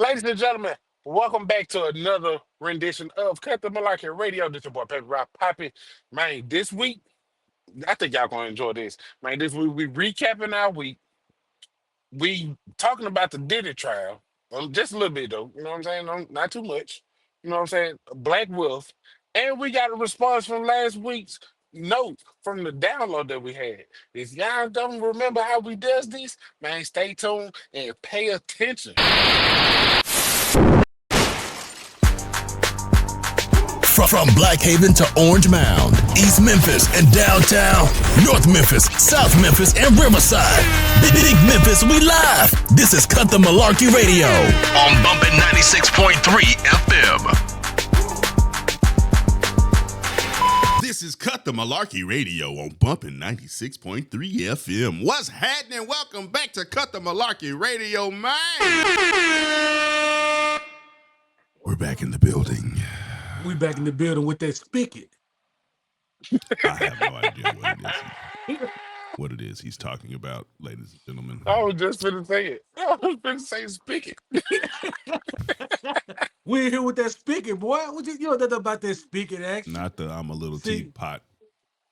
Ladies and gentlemen, welcome back to another rendition of Cut the Malarkey Radio. This your boy Paper Rock Poppy. Man, this week, I think y'all gonna enjoy this. Man, this week we recapping our week. We talking about the Diddy trial. Just a little bit though. You know what I'm saying? Not too much. You know what I'm saying? Black Wolf. And we got a response from last week's note from the download that we had. If y'all don't remember how we does this, man, stay tuned and pay attention. From Whitehaven to Orange Mound, East Memphis and downtown, North Memphis, South Memphis, and Riverside. Big Memphis, we live. This is Cut the Malarkey Radio on Bumpin 96.3 FM. This is Cut the Malarkey Radio on Bumpin 96.3 FM. What's happening? Welcome back to Cut the Malarkey Radio, man. We're back in the building. We back in the building with that spigot. I have no idea what it is he's talking about, ladies and gentlemen. I was just finna say it. I was finna say speak it. We in here with that spigot, boy. What you know nothing about that spigot action? Not the I'm a little teapot,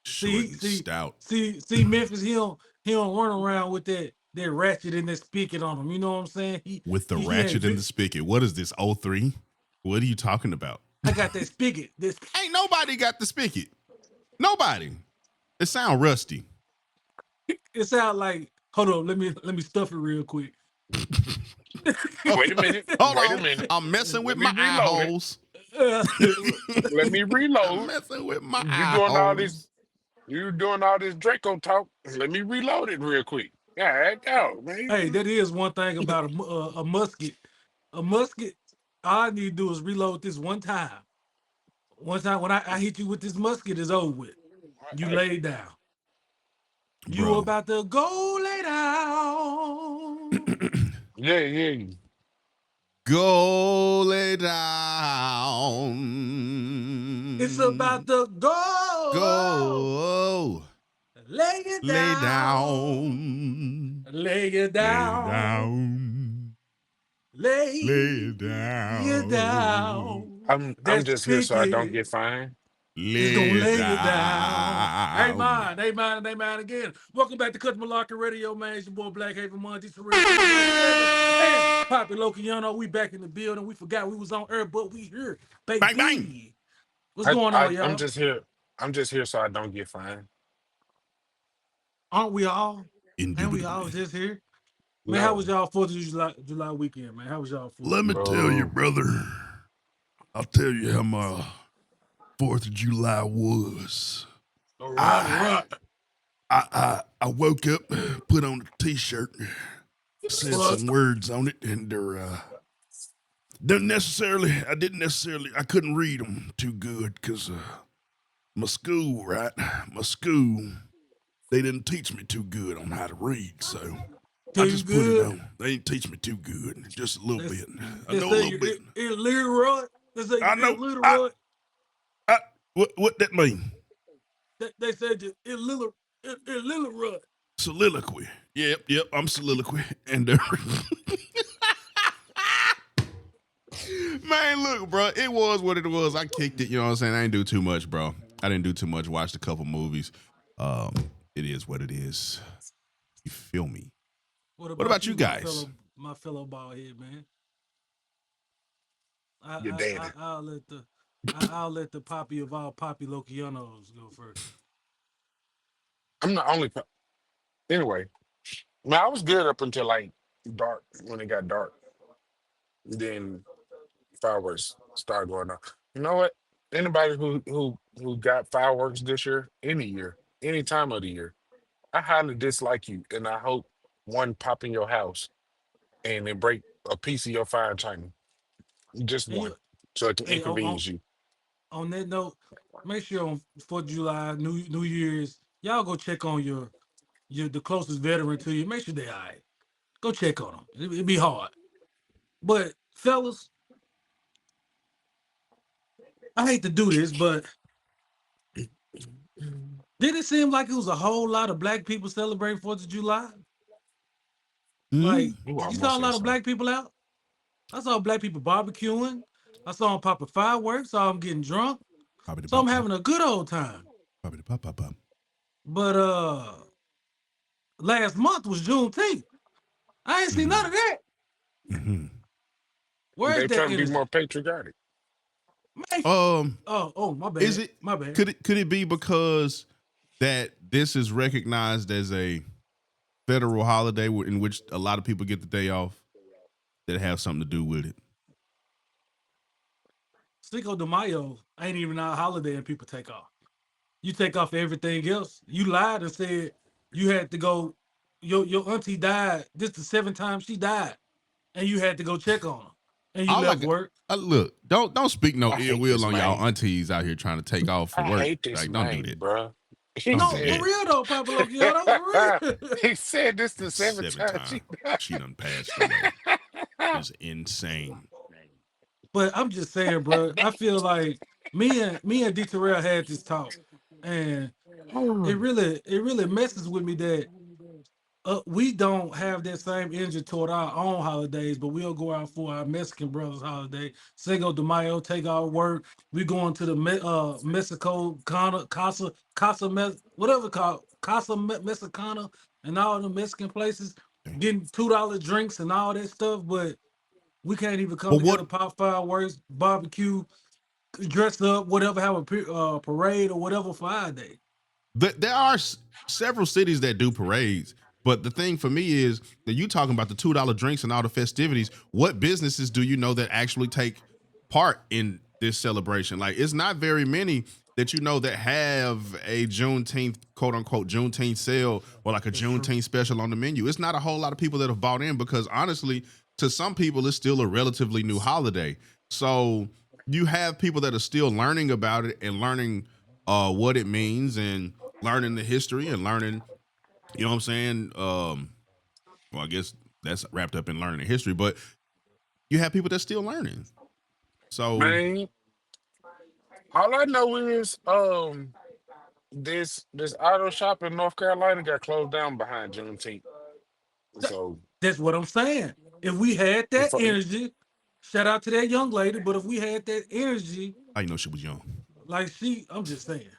short and stout. See, Memphis, he don't run around with that ratchet and that spigot on him. You know what I'm saying? With the ratchet and the spigot. What is this, 03? What are you talking about? I got that spigot. Ain't nobody got the spigot. Nobody. It sound rusty. It sound like, hold on, let me stuff it real quick. Wait a minute. Hold Wait on. a minute. I'm messing with my eye holes. Let me reload. I'm messing with my eye holes. You doing all this Draco talk. Let me reload it real quick. Yeah, go, man. Hey, that is one thing about a musket. A musket, all I need to do is reload this one time. One time when I hit you with this musket, is over with. You lay down. You Bro. about to go lay down. Yeah. Go lay down. It's about to go. Go. Lay it down. Lay down. Lay it down. Lay it down. it down. I'm just here so I don't get fined. He's gonna lay it down. Hey man again. Welcome back to Cut the Malarkey Radio, man. It's your boy Whitehaven and Raymond. Poppy Lokiano, we back in the building. We forgot we was on air, but we here. Baby. Bang, bang. What's going on, y'all? I'm just here so I don't get fined. Aren't we all? Indubitably. And we all just here. Man, how was y'all 4th of July weekend, man? How was y'all 4th? Let me tell you, brother. I'll tell you how my 4th of July was. All right. I woke up, put on a t-shirt, said some words on it, and I couldn't read them too good because my school, they didn't teach me too good on how to read, so I just put it on. They didn't teach me too good, just a little bit. I know a little bit. Illiterate. I know. What that mean? They said you illiterate. Soliloquy. Yep, I'm soliloquy. And man, look, bro, it was what it was. I kicked it, you know what I'm saying? I didn't do too much, bro. I didn't do too much. Watched a couple movies. It is what it is. You feel me? What about you guys? My fellow bald head, man. Your daddy. I'll let the poppy of all Poppy Lokianos go first. I'm the only. Anyway, man, I was good up until like dark when it got dark. Then fireworks started going off. You know what? Anybody who got fireworks this year, any time of the year, I highly dislike you, and I hope one pop in your house and then break a piece of your fine china. Just one, so it can inconvenience you. On that note, make sure on 4th of July, New Year's, y'all go check on the closest veteran to you. Make sure they all right. Go check on them. It'd be hard. But fellas, I hate to do this, but did it seem like it was a whole lot of black people celebrating 4th of July? Like, you saw a lot of black people out? I saw black people barbecuing. I saw them popping fireworks. Saw them getting drunk. Poppity So I'm pop pop. having a good old time. Poppity pop pop pop. But last month was Juneteenth. I ain't seen none of that. Mm-hmm. Where's They that trying to be more energy? patriotic. Man, oh, my Is bad. it My bad. could it be because that this is recognized as a federal holiday in which a lot of people get the day off that have something to do with it? Cinco de Mayo ain't even our holiday and people take off. You take off everything else. You lied and said you had to go. Your auntie died. This the seventh time she died, and you had to go check on her, and you All I left got, work. look, don't speak no I ill hate will this on y'all man. aunties out here trying to take off for I work. hate this Like, don't do man, that. bruh. He Don't No, do for that. said real though, Papa Lokio, for real. he said this the seventh Seventh time time she died. she done passed away. Is insane. But I'm just saying, bro. I feel like me and D Terrell had this talk, and it really messes with me that we don't have that same energy toward our own holidays, but we'll go out for our Mexican brothers' holiday. Cinco de Mayo, take our work. We going to the Mexico whatever called Mexicana and all the Mexican places, Okay. getting $2 drinks and all that stuff. But we can't even come But together, what pop fireworks, barbecue, dress up, whatever, have a parade or whatever for our day. there are several cities that do parades, but the thing for me is that you talking about the $2 drinks and all the festivities. What businesses do you know that actually take part in this celebration? Like, it's not very many that you know that have a Juneteenth, quote unquote, Juneteenth sale or like a That's true. Juneteenth special on the menu. It's not a whole lot of people that have bought in because honestly, to some people, it's still a relatively new holiday. So you have people that are still learning about it and learning what it means and learning the history and learning, you know what I'm saying? Well, I guess that's wrapped up in learning the history, but you have people that's still learning. So Man, all I know is this auto shop in North Carolina got closed down behind Juneteenth. Th- So That's what I'm saying. If we had that if I- energy, shout out to that young lady. But if we had that energy, I know she was young. like I'm just saying,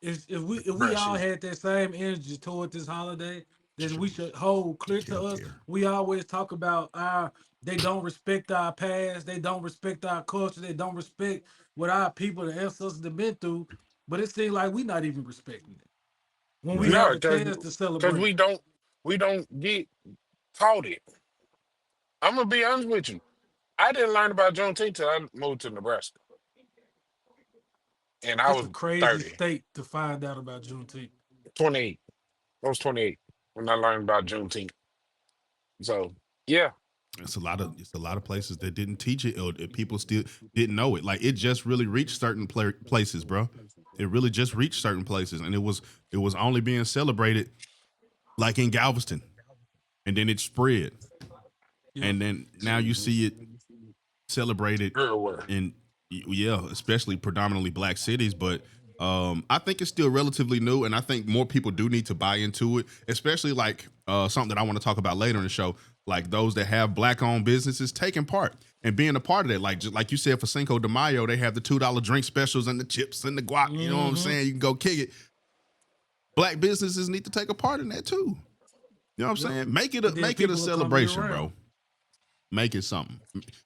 if we bruh, all she had that same energy toward this holiday, then we She, should hold clear she to don't us. care. We always talk about they don't respect our past, they don't respect our culture, they don't respect what our people and ancestors have been through. But it seems like we not even respecting it when we Right. have no, a chance to because celebrate. we don't get taught it. I'm gonna be honest with you. I didn't learn about Juneteenth till I moved to Nebraska, and I That's was a crazy 30, state to find out about Juneteenth. 28. I was 28 when I learned about Juneteenth. So yeah, It's a lot of places that didn't teach it or people still didn't know it. Like, it just really reached certain places, bro. It really just reached certain places, and it was only being celebrated like in Galveston, and then it spread, Yeah. and then now you see it celebrated everywhere. in, yeah, especially predominantly black cities. But I think it's still relatively new, and I think more people do need to buy into it, especially like something that I want to talk about later in the show, like those that have black owned businesses taking part and being a part of that. Like, just like you said, for Cinco de Mayo, they have the $2 drink specials and the chips and the guac. You know what I'm Mm-hmm. saying? You can go kick it. Black businesses need to take a part in that too. You know what I'm Yep. saying? Make it And a then make it a people will come year celebration, round. bro. Make it something.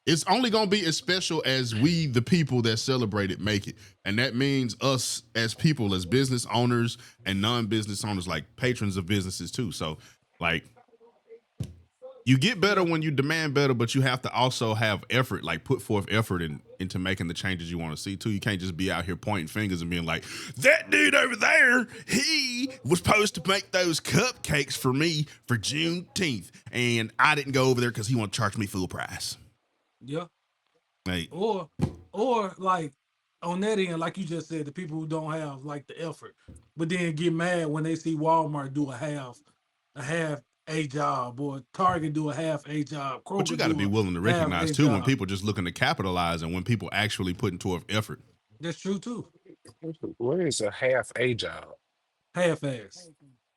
It's only gonna be as special as we, the people that celebrate it, make it. And that means us as people, as business owners and non-business owners, like patrons of businesses too. So, like, you get better Yeah. when you demand better, but you have to also have effort, like put forth effort into making the changes you want to see too. You can't just be out here pointing fingers and being like, that dude over there, he was supposed to make those cupcakes for me for Juneteenth, and I didn't go over there because he wanted to charge me full price. Yeah. Like, Or like on that end, like you just said, the people who don't have like the effort, but then get mad when they see Walmart do a half a job, or Target do a half a job, but you Kroger got to do be a willing to half recognize a too when job. people just looking to capitalize and when people actually putting forth effort. That's true too. What is a half a job? Half ass.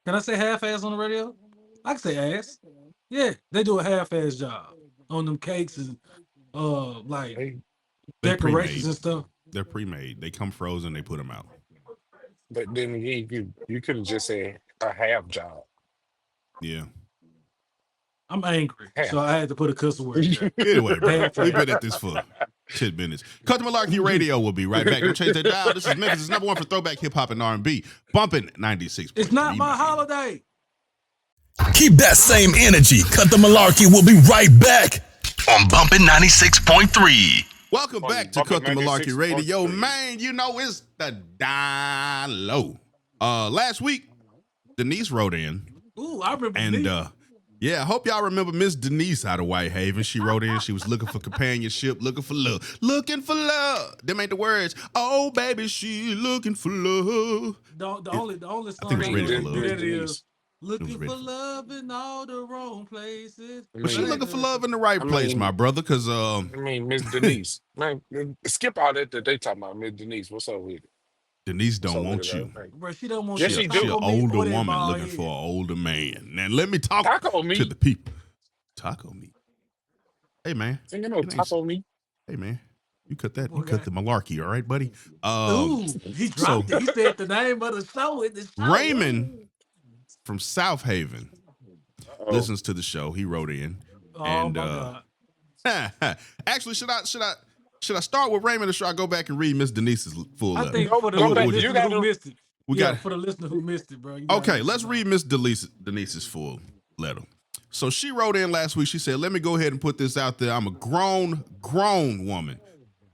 Can I say half ass on the radio? I can say ass. Yeah, they do a half ass job on them cakes and like They, They decorations pre-made. and stuff. They're pre-made. They come frozen. They put them out. but then again, you could have just said a half job. Yeah. I'm angry, so Half. I had to put a cuss word there. Anyway, bro, Half we've ass. been at this for 10 minutes. Cut the Malarkey Radio. We'll be right back. Don't change that dial. This is Memphis' number one for throwback hip hop and R&B. Bumpin' 96.3. It's not my man. holiday. Keep that same energy. Cut the Malarkey. We'll be right back on Bumpin' 96.3. Welcome back to Bumpin' Cut the Malarkey 96.3. Radio. Man, you know it's the Downlow. Last week, Denise wrote in. Ooh, I remember And me. yeah, I hope y'all remember Miss Denise out of Whitehaven. She wrote in. She was looking for companionship, looking for love. Looking for love. Them ain't the words. Oh, baby, she looking for love. The only I song think it's that Ready do for Love. that is Denise. looking Ready for for- love in all the wrong places. But she mean- looking for love in the right I place, mean- my brother, because I mean, Miss Denise. Man, skip all that they talking about. Miss Denise, what's up with it? Denise What's don't up want with you. it? Like, Bro, she don't want Yes, you she to do. She an taco meat older or that woman bald looking head. for an older man. Now let me talk Taco to meat. the people. Taco meat. Hey man. Ain't got no It ain't- taco meat. Hey man. You cut that. Boy, You cut the malarkey, all right, buddy? Ooh, he dropped so- it. He said the name of the show in the show. Raymond from Southaven Oh, listens to the show. He wrote in. Oh and my God. actually, should I start with Raymond or should I go back and read Miss Denise's full I letter? think Go- for the go back. would You listener who gotta- missed it. We yeah, got- for the listener who missed it, bro. Okay, let's read Miss Denise's full letter. So she wrote in last week. She said, let me go ahead and put this out there. I'm a grown woman.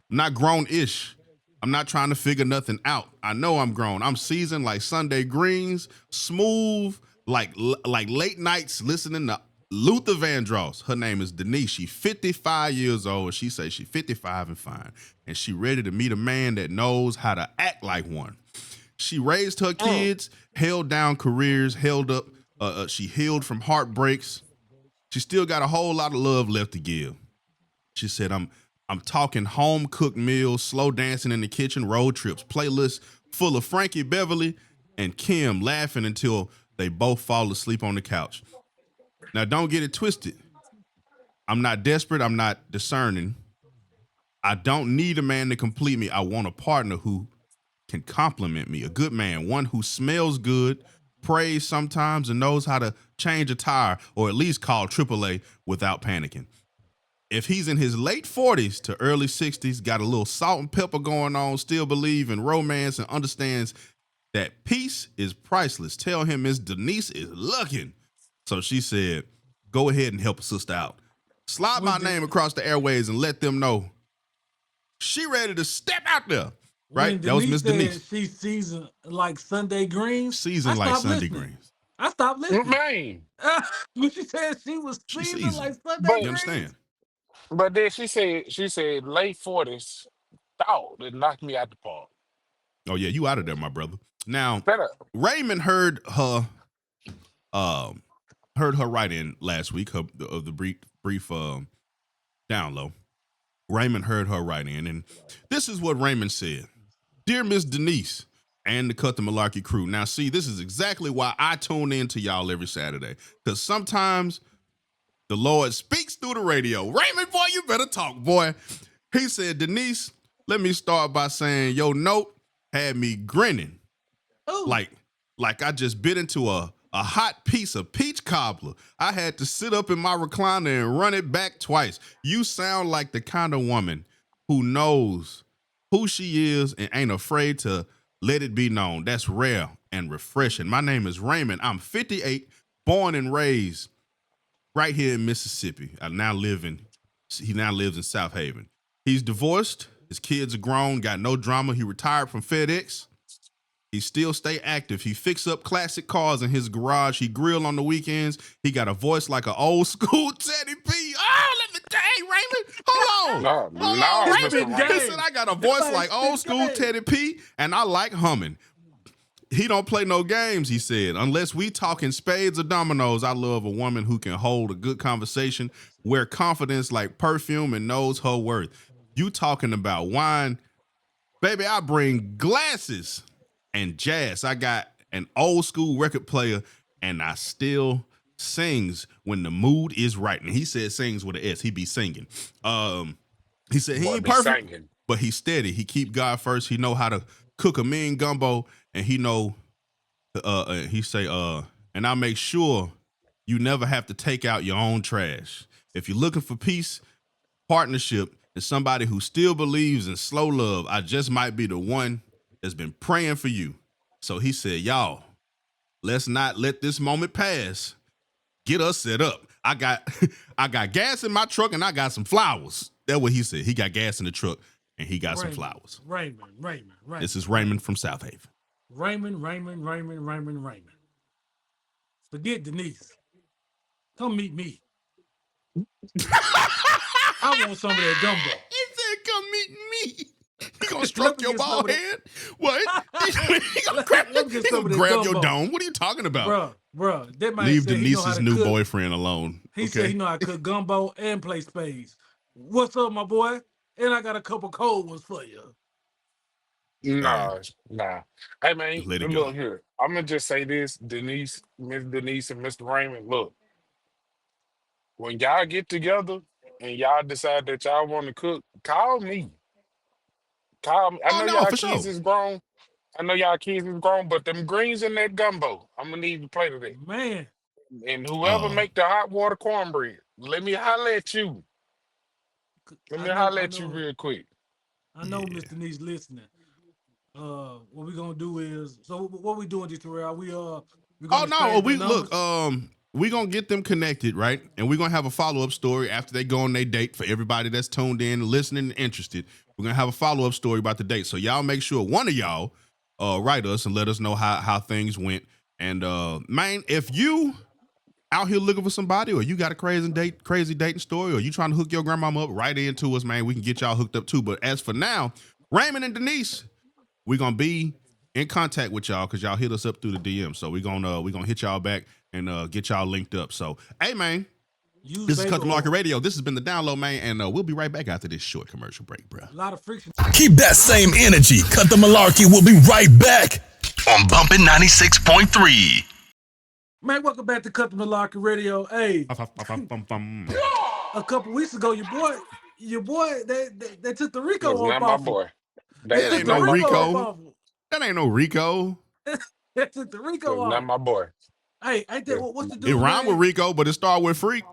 I'm not grown-ish. I'm not trying to figure nothing out. I know I'm grown. I'm seasoned like Sunday greens, smooth like late nights listening to Luther Vandross. Her name is Denise. She's 55 years old. And she says she's 55 and fine. And she ready to meet a man that knows how to act like one. She raised her kids, held down careers, she healed from heartbreaks. She still got a whole lot of love left to give. She said, I'm talking home cooked meals, slow dancing in the kitchen, road trips, playlists full of Frankie Beverly and Kim laughing until they both fall asleep on the couch. Now, don't get it twisted. I'm not desperate. I'm not discerning. I don't need a man to complete me. I want a partner who can compliment me, a good man, one who smells good, prays sometimes, and knows how to change a tire or at least call AAA without panicking. If he's in his late 40s to early 60s, got a little salt and pepper going on, still believe in romance and understands that peace is priceless, tell him Miss Denise is looking. So she said, go ahead and help a sister out. Slide my name across the airways and let them know she ready to step out there. Right? That was Miss Denise. She seasoned like Sunday greens. Seasoned I like stopped Sunday listening. greens. I stopped listening. man. When she said she was She seasoned seasoned. like Sunday But- You greens. understand? But then she said late 40s. Thought it knocked me out the park. Oh, yeah, you out of there, my brother. Now, Better. Raymond heard her write in last week of the brief download. Raymond heard her write in, and this is what Raymond said. Dear Miss Denise and the Cut the Malarkey crew. Now, see, this is exactly why I tune in to y'all every Saturday. Because sometimes the Lord speaks through the radio. Raymond, boy, you better talk, boy. He said, Denise, let me start by saying your note had me grinning. Ooh. Like I just bit into a hot piece of peach cobbler. I had to sit up in my recliner and run it back twice. You sound like the kind of woman who knows who she is and ain't afraid to let it be known. That's rare and refreshing. My name is Raymond. I'm 58, born and raised right here in Mississippi. He now lives in Southaven. He's divorced. His kids are grown, got no drama. He retired from FedEx. He still stay active. He fix up classic cars in his garage. He grill on the weekends. He got a voice like an old school Teddy P. Oh, let me hey, Raymond. Hold on. No, Hold no, on, Mr. Raymond. Raymond. He said I got a voice like old school Teddy P, and I like humming. He don't play no games, he said. Unless we talking spades or dominoes, I love a woman who can hold a good conversation, wear confidence like perfume, and knows her worth. You talking about wine? Baby, I bring glasses and jazz. I got an old school record player, and I still sings when the mood is right. And he said sings with an S. He be singing. He said he Boy, ain't be perfect, singing. but he's steady. He keep God first. He know how to cook a mean gumbo, and he know. He say, and I make sure you never have to take out your own trash. If you're looking for peace, partnership, and somebody who still believes in slow love, I just might be the one that's been praying for you. So he said, y'all, let's not let this moment pass. Get us set up. I got I got gas in my truck and I got some flowers. That's what he said. He got gas in the truck and he got some flowers. Raymond. This is Raymond from Southaven. Raymond. Forget Denise. Come meet me. I want some of that gumbo. He said, come meet me. He gonna Let stroke me your get some bald of that. head? What? He gonna Let me get some of that grab your gumbo. dome? What are you talking about? Bruh. That man Leave said he know how Denise's to new cook. boyfriend alone. He said he know how to cook gumbo and play spades. What's up, my boy? And I got a couple cold ones for you. Nah. Hey man, Let it go. look here. I'm gonna just say this, Denise, Miss Denise, and Mr. Raymond. Look, when y'all get together and y'all decide that y'all want to cook, call me. Call me. I Oh know no, y'all for kids sure. is grown. But them greens in that gumbo, I'm gonna need to play to that. Man, And whoever Uh, make the hot water cornbread, let me holler at you. Let I me know, holler I at you know, real quick. I know yeah. Miss Denise listening. What we gonna do is what we doing, Terrell? We gonna Oh no, exchange we them look. numbers. We gonna get them connected, right? And we're gonna have a follow up story after they go on their date for everybody that's tuned in, listening, and interested. We're gonna have a follow up story about the date. So y'all make sure one of y'all write us and let us know how things went. And man, if you out here looking for somebody, or you got a crazy dating story, or you trying to hook your grandmama up, right into us, man. We can get y'all hooked up too. But as for now, Raymond and Denise, we're gonna be in contact with y'all because y'all hit us up through the DM. So we're gonna hit y'all back and get y'all linked up. So hey man, Use this is baby Cut the Malarkey oil. Radio. This has been the Downlow, man, and we'll be right back after this short commercial break, bro. A lot of friction. Keep that same energy. Cut the Malarkey. We'll be right back on Bumpin 96.3. Man, welcome back to Cut the Malarkey Radio. Hey, a couple weeks ago, your boy, they took the Rico That's off not my off him. boy. They That That took is ain't the no not my Rico boy. off Rico. of him. That ain't no Rico. They took the Rico That's not off. my boy. Hey, ain't that what's the It dude rhymed with name? Rico, but it started with Freak.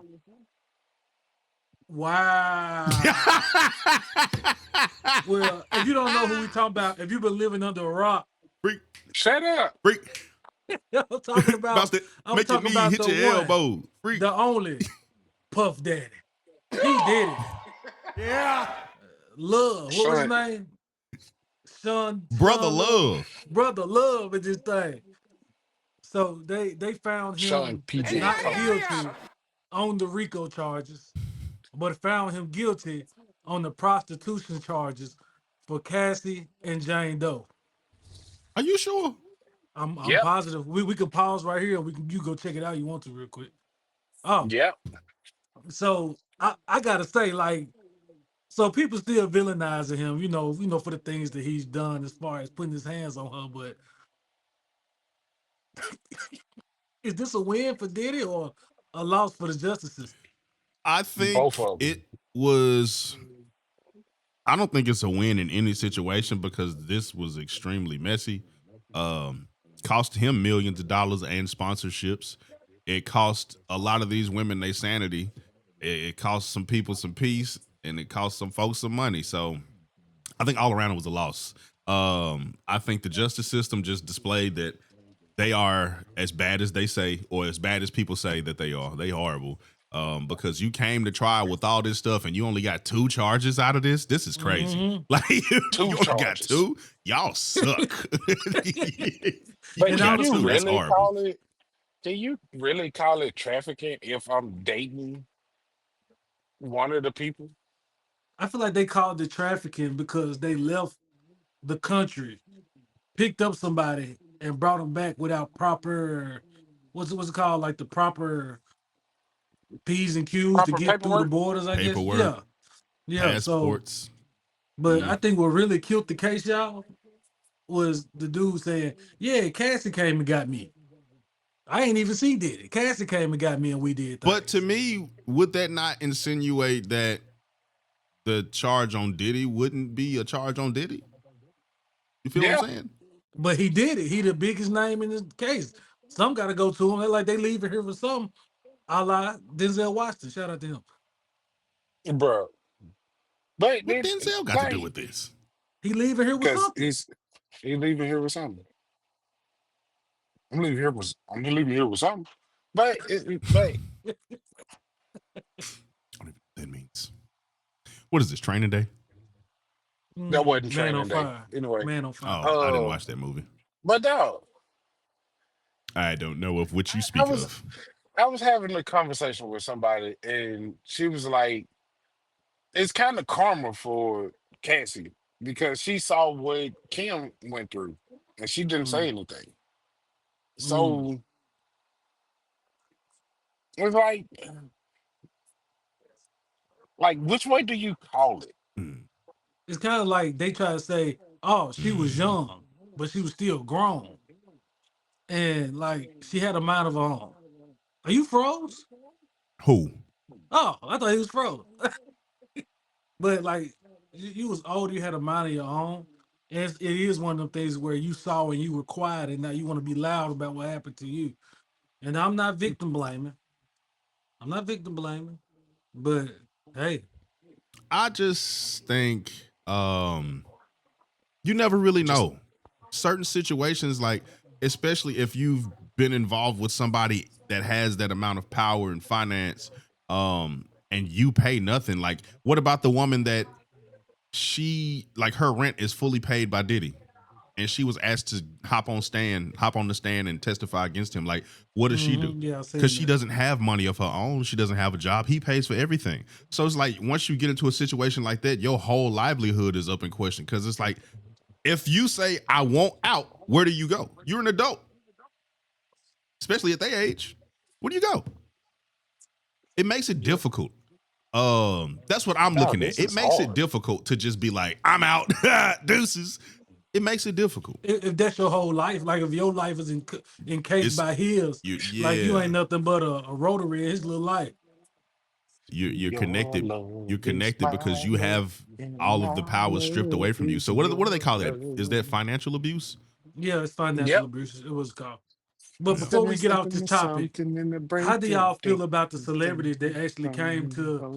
Wow. Well, if you don't know who we talking about, if you've been living under a rock, Freak. Shut up. Freak. I'm talking About about to I'm make your talking knee about hit the your one, elbow. Freak. the only Puff Daddy. He did it. Love. What was his Son, name? Son, Brother Love. Love. Brother Love is this thing. So they found Sean him P. Diddy not Combs. guilty on the RICO charges, but found him guilty on the prostitution charges for Cassie and Jane Doe. Are you sure? I'm Yep. positive. We can pause right here. You go check it out. You want to real quick. Oh, Yep. so I gotta say, like, so people still villainizing him, for the things that he's done as far as putting his hands on her. But is this a win for Diddy or a loss for the justice system? I Both think of them. it was. I don't think it's a win in any situation because this was extremely messy. Um, Cost him millions of dollars and sponsorships. It cost a lot of these women their sanity. It cost some people some peace, and it cost some folks some money. So I think all around it was a loss. I think the justice system just displayed that they are as bad as they say, or as bad as people say that they are. They horrible. Because you came to trial with all this stuff and you only got 2 charges out of this. This is crazy. Mm-hmm. Like Two you only got charges. 2. Y'all suck. You But And only I can got was you 2. That's really horrible. call it? Can you really call it trafficking if I'm dating one of the people? I feel like they called it trafficking because they left the country, picked up somebody, and brought them back without proper what's it called, like the proper P's and Q's to Proper get through the paperwork? borders, I guess. Paperwork, Yeah. So, passports. but I Mm. think what really killed the case, y'all, was the dude saying, "Yeah, Cassie came and got me. I ain't even see Diddy. Cassie came and got me, and we did But to things." me, would that not insinuate that the charge on Diddy wouldn't be a charge on Diddy. You feel what Yeah, I'm saying? But he did it. He the biggest name in this case. Some got to go to him. They're like they leaving here for something. A la Denzel Washington. Shout out to him. bro. But What then, Denzel got to do like, with this? He leaving here with because something. he's leaving here with something. I'm leaving here with something. But but I don't even know what that means. What is this, Training Day? that wasn't Man on training day fire. anyway. Man on fire. Oh, I didn't Uh, watch that movie. but dog, I don't know of which you I speak was of. I was having a conversation with somebody, and she was like, "It's kind of karma for Cassie because she saw what Kim went through, and she didn't say Mm, anything. mm. So it's like which way do you call it? Mm. It's kind of like they try to say, "Oh, she was Mm. young, but she was still grown, and like she had a mind of her own." Are you froze? Who? Oh, I thought he was froze. But like you was older, you had a mind of your own. And it is one of them things where you saw and you were quiet, and now you want to be loud about what happened to you. And I'm not victim blaming. I'm not victim blaming. But hey, I just think you never really Just know. Certain situations, like especially if you've been involved with somebody that has that amount of power and finance, and you pay nothing. Like, what about the woman that she like her rent is fully paid by Diddy? And she was asked to hop on the stand and testify against him. Like, what does she do? yeah, I Because seen she that. doesn't have money of her own. She doesn't have a job. He pays for everything. So it's like once you get into a situation like that, your whole livelihood is up in question. Because it's like if you say I want out, where do you go? You're an adult, especially at their age. Where do you go? It makes it Yep. difficult. That's what I'm no, looking at. this It is makes it hard. difficult to just be like, I'm out, deuces. It makes it difficult. If that's your whole life, like if your life is encased It's by his, you, like you yeah. ain't nothing but a rotary in his little life. You're Your connected. You're love is connected my because you have love, and all of my the power stripped away love from you. is So what do they your call that? Is that love. financial abuse? Yeah, it's financial Yep. abuse. It was called. But Yeah. before Stepping, we get off stepping this to topic, something in the how do breaking. y'all feel about the celebrities that actually came to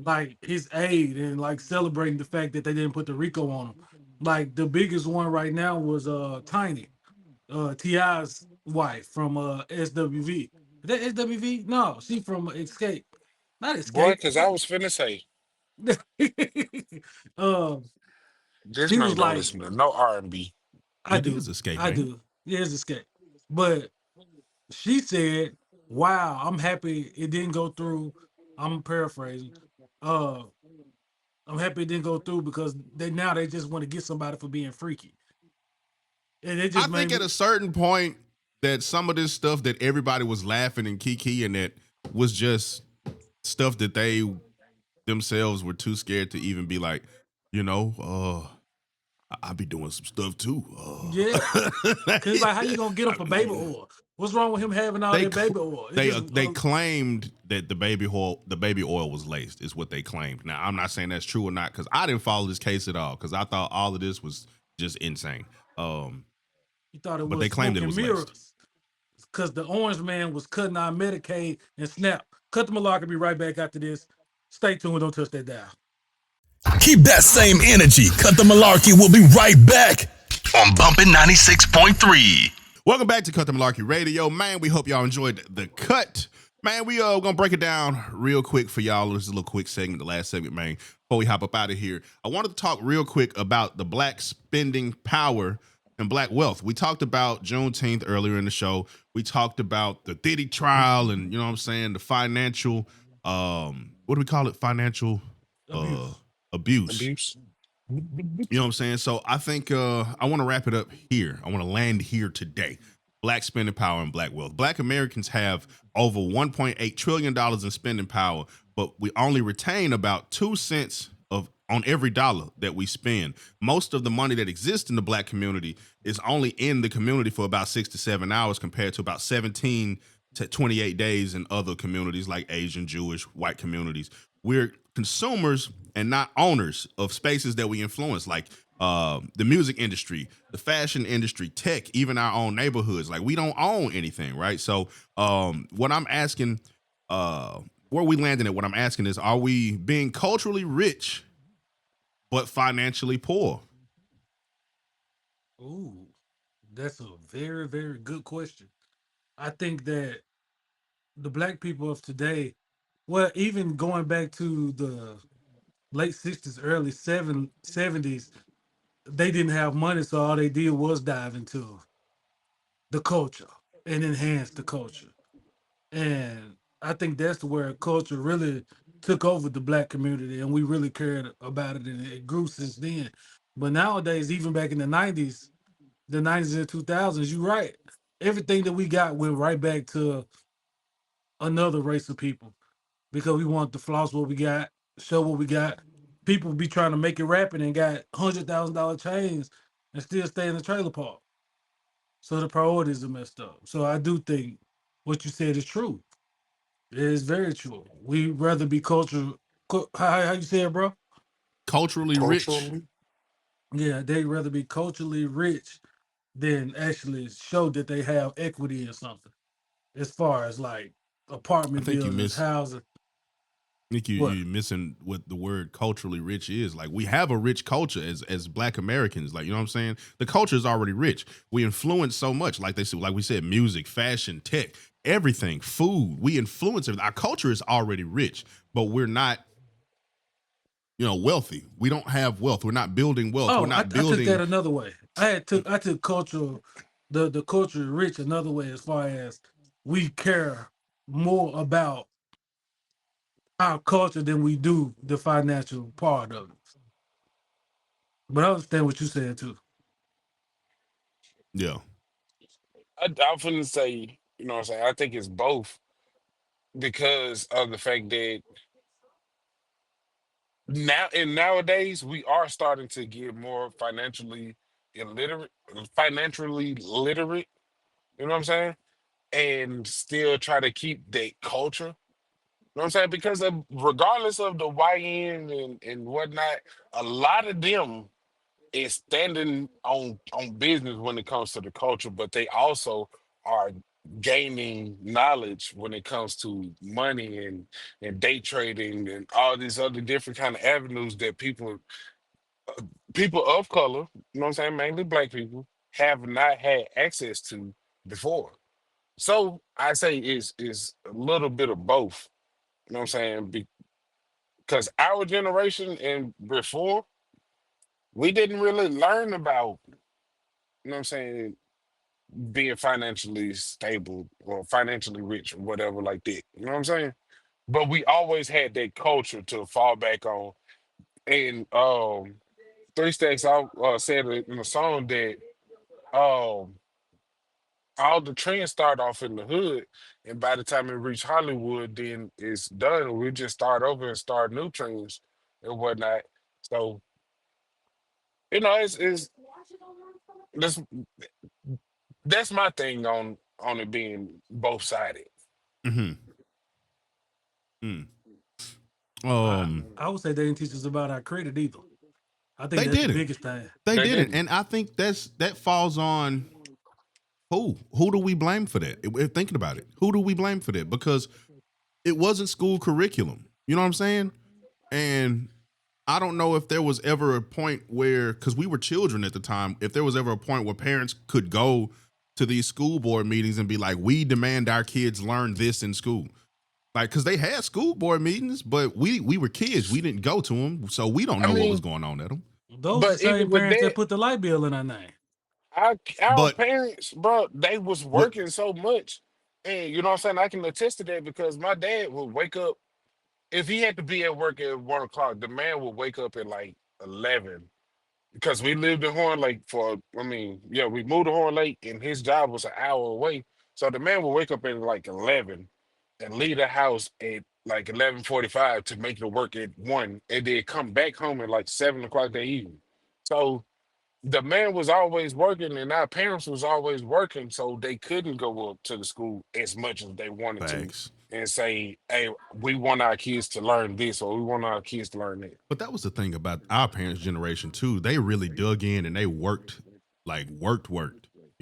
like his aid and like celebrating the fact that they didn't put the Rico on him? Like the biggest one right now was Tiny, Ti's wife from SWV. Is that SWV? No, she from Escape. Not Boy, Escape. because I was finna say, um, this she man was don't like, listen to no R&B. I It do, is escape, I ain't it? do. Yeah, it's Escape. But she said, "Wow, I'm happy it didn't go through." I'm paraphrasing. Uh, I'm happy it didn't go through because they just want to get somebody for being freaky, and it I just made think at me. a certain point that some of this stuff that everybody was laughing and kiki and that was just stuff that they themselves were too scared to even be like, you know, I be doing some stuff too. Yeah, cause like, how you gonna get him for baby oil? What's wrong with him having all they that baby oil? It they just they claimed that the baby oil was laced is what they claimed. Now I'm not saying that's true or not because I didn't follow this case at all because I thought all of this was just insane. you thought it But they was claimed smoke that it and was laced. mirrors, cause the orange man was cutting our Medicaid and Snap. Cut the Malarkey. Be right back after this. Stay tuned. Don't touch that dial. Keep that same energy. Cut the Malarkey. We'll be right back on Bumpin 96.3. Welcome back to Cut the Malarkey Radio, man. We hope y'all enjoyed the cut, man. We gonna break it down real quick for y'all. This is a little quick segment, the last segment, man. Before we hop up out of here, I wanted to talk real quick about the black spending power and black wealth. We talked about Juneteenth earlier in the show. We talked about the Diddy trial and you know what I'm saying, the financial, what do we call it? Financial uh Abuse. abuse. Abuse. You know what I'm saying? So I think I want to wrap it up here. I want to land here today. Black spending power and black wealth. Black Americans have over $1.8 trillion in spending power, but we only retain about 2 cents of on every dollar that we spend. Most of the money that exists in the black community is only in the community for about 6 to 7 hours compared to about 17 to 28 days in other communities like Asian, Jewish, white communities. We're consumers and not owners of spaces that we influence, like the music industry, the fashion industry, tech, even our own neighborhoods. Like we don't own anything, right? So what I'm asking, where we landing at, what I'm asking is, are we being culturally rich but financially poor? Ooh, that's a very, very good question. I think that the black people of today, well, even going back to the late 60s, early 70s, they didn't have money, so all they did was dive into the culture and enhance the culture. And I think that's where culture really took over the black community, and we really cared about it, and it grew since then. But nowadays, even back in the 90s and 2000s, you're right. Everything that we got went right back to another race of people because we want to floss what we got, show what we got. People be trying to make it rapping and got $100,000 chains and still stay in the trailer park. So the priorities are messed up. So I do think what you said is true. It is very true. We rather be how you say it, bro? Culturally rich. Culturally. Yeah, they rather be culturally rich than actually show that they have equity in something. As far as like I apartment think you buildings, miss. housing, I think what? you're missing what the word culturally rich is. Like we have a rich culture as Black Americans. Like you know what I'm saying. The culture is already rich. We influence so much. Like they said, like we said, music, fashion, tech, everything, food. We influence everything. Our culture is already rich, but we're not, wealthy. We don't have wealth. We're not building wealth. We're Oh, not I took that building. another way. I took culture, the culture rich another way as far as we care more about our culture than we do the financial part of it. But I understand what you said too. Yeah, I often say, what I'm saying, I think it's both because of the fact that nowadays we are starting to get more illiterate, financially literate, you know what I'm saying? And still try to keep that culture. You know what I'm saying? Because regardless of the YN and whatnot, a lot of them is standing on business when it comes to the culture, but they also are gaining knowledge when it comes to money and day trading and all these other different kind of avenues that people of color, you know what I'm saying, mainly black people, have not had access to before. So I say it's a little bit of both. You know what I'm saying? Because our generation and before, we didn't really learn about, you know what I'm saying, being financially stable or financially rich or whatever like that. You know what I'm saying? But we always had that culture to fall back on. And Three Stacks I said it in a song that um all the trends start off in the hood, and by the time it reach Hollywood, then it's done. We just start over and start new trends and whatnot. So it's that's that's my thing on it being both sided. mm-hmm. Mm. I Um, I would say they didn't teach us about our credit either. I think they that's the didn't. biggest thing. They They didn't, didn't. and I think that falls on who. Who do we blame for that? If we're thinking about it, who do we blame for that? Because it wasn't school curriculum. You know what I'm saying? And I don't know if there was ever a point where, because we were children at the time, if there was ever a point where parents could go to these school board meetings and be like, we demand our kids learn this in school. Like, because they had school board meetings, but we were kids. We didn't go to them, so we don't I know what was mean, going on at them. Those the but same even with parents that that, put the light bill in our name. our But parents, bro, they was what? working so much. And you know what I'm saying? I can attest to that because my dad would wake up if he had to be at work at 1 o'clock, the man would wake up at like 11 because we lived in Horn Lake we moved to Horn Lake and his job was an hour away. So the man would wake up at like 11 and leave the house at like 11:45 to make the work at 1 and then come back home at like 7 o'clock that evening. So the man was always working and our parents was always working, so they couldn't go up to the school as much as they wanted to. Facts. and say, hey, we want our kids to learn this or we want our kids to learn that. But that was the thing about our parents' generation too. They really dug in and they worked. You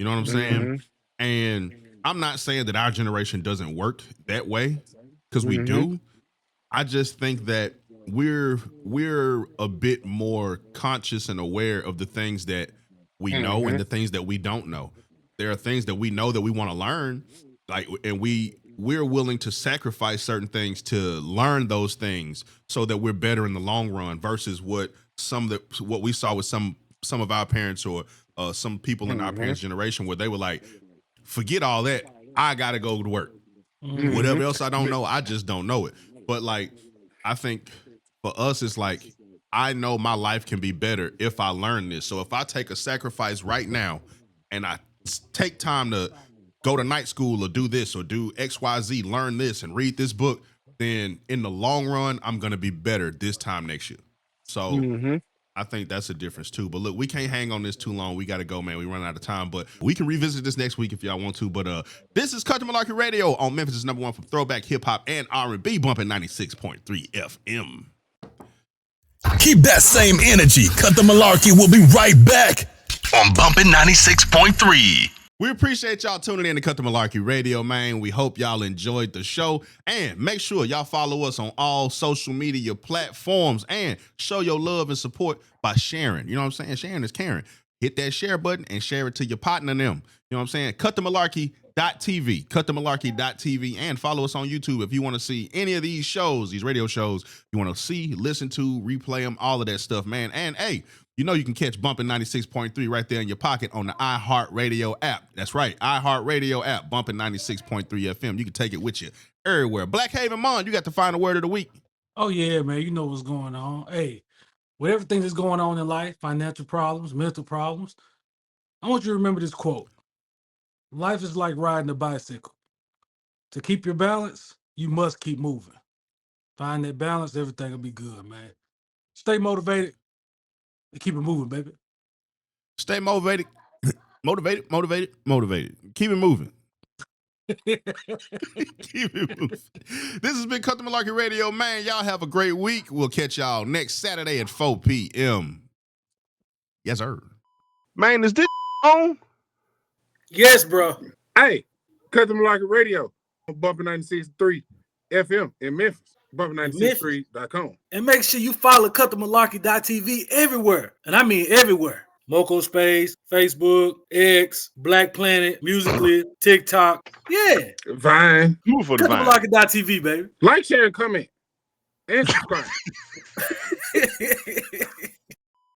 know what I'm saying? Mm-hmm. And I'm not saying that our generation doesn't work that way, because we Mm-hmm. do. I just think that we're a bit more conscious and aware of the things that we know and the things that we don't know. There are things that we know that we want to learn, and we're willing to sacrifice certain things to learn those things so that we're better in the long run, versus what we saw with some of our parents, or some people in our parents' generation, where they were like, forget all that, I gotta go to work. Whatever else I don't know, I just don't know it. But like, I think for us, it's like, I know my life can be better if I learn this. So if I take a sacrifice right now and I take time to go to night school or do this or do XYZ, learn this and read this book, then in the long run, I'm going to be better this time next year. So I think that's a difference too. But look, we can't hang on this too long. We got to go, man. We run out of time, but we can revisit this next week if y'all want to. But this is Cut the Malarkey Radio on Memphis' #1 for throwback hip hop and R&B, Bumpin 96.3 FM. Keep that same energy. Cut the Malarkey. We'll be right back on Bumpin 96.3. We appreciate y'all tuning in to Cut the Malarkey Radio, man. We hope y'all enjoyed the show. And make sure y'all follow us on all social media platforms and show your love and support by sharing. You know what I'm saying? Sharing is caring. Hit that share button and share it to your partner and them. You know what I'm saying? CutTheMalarkey.tv. CutTheMalarkey.tv. And follow us on YouTube if you want to see any of these shows, these radio shows, you want to see, listen to, replay them, all of that stuff, man. And hey, you know you can catch Bumpin 96.3 right there in your pocket on the iHeartRadio app. That's right, iHeartRadio app, Bumpin 96.3 FM. You can take it with you everywhere. Blackhaven Mon, you got the final word of the week. Oh yeah, man, you know what's going on. Hey, with everything that's going on in life, financial problems, mental problems, I want you to remember this quote. Life is like riding a bicycle. To keep your balance, you must keep moving. Find that balance, everything will be good, man. Stay motivated and keep it moving, baby. Stay motivated. motivated. Keep it moving. Keep it moving. This has been Cut the Malarkey Radio, man. Y'all have a great week. We'll catch y'all next Saturday at 4 p.m. Yes, sir. Man, is this on? Yes, bro. Hey, Cut the Malarkey Radio on Bumpin 96.3 FM in Memphis. Bumpin963.com. And make sure you follow CutTheMalarkey.tv everywhere. And I mean everywhere. Moco Space, Facebook, X, Black Planet, Musically, TikTok. Yeah. Vine. Move for the Vine. CutTheMalarkey.tv, baby. Like, share, and comment. And subscribe.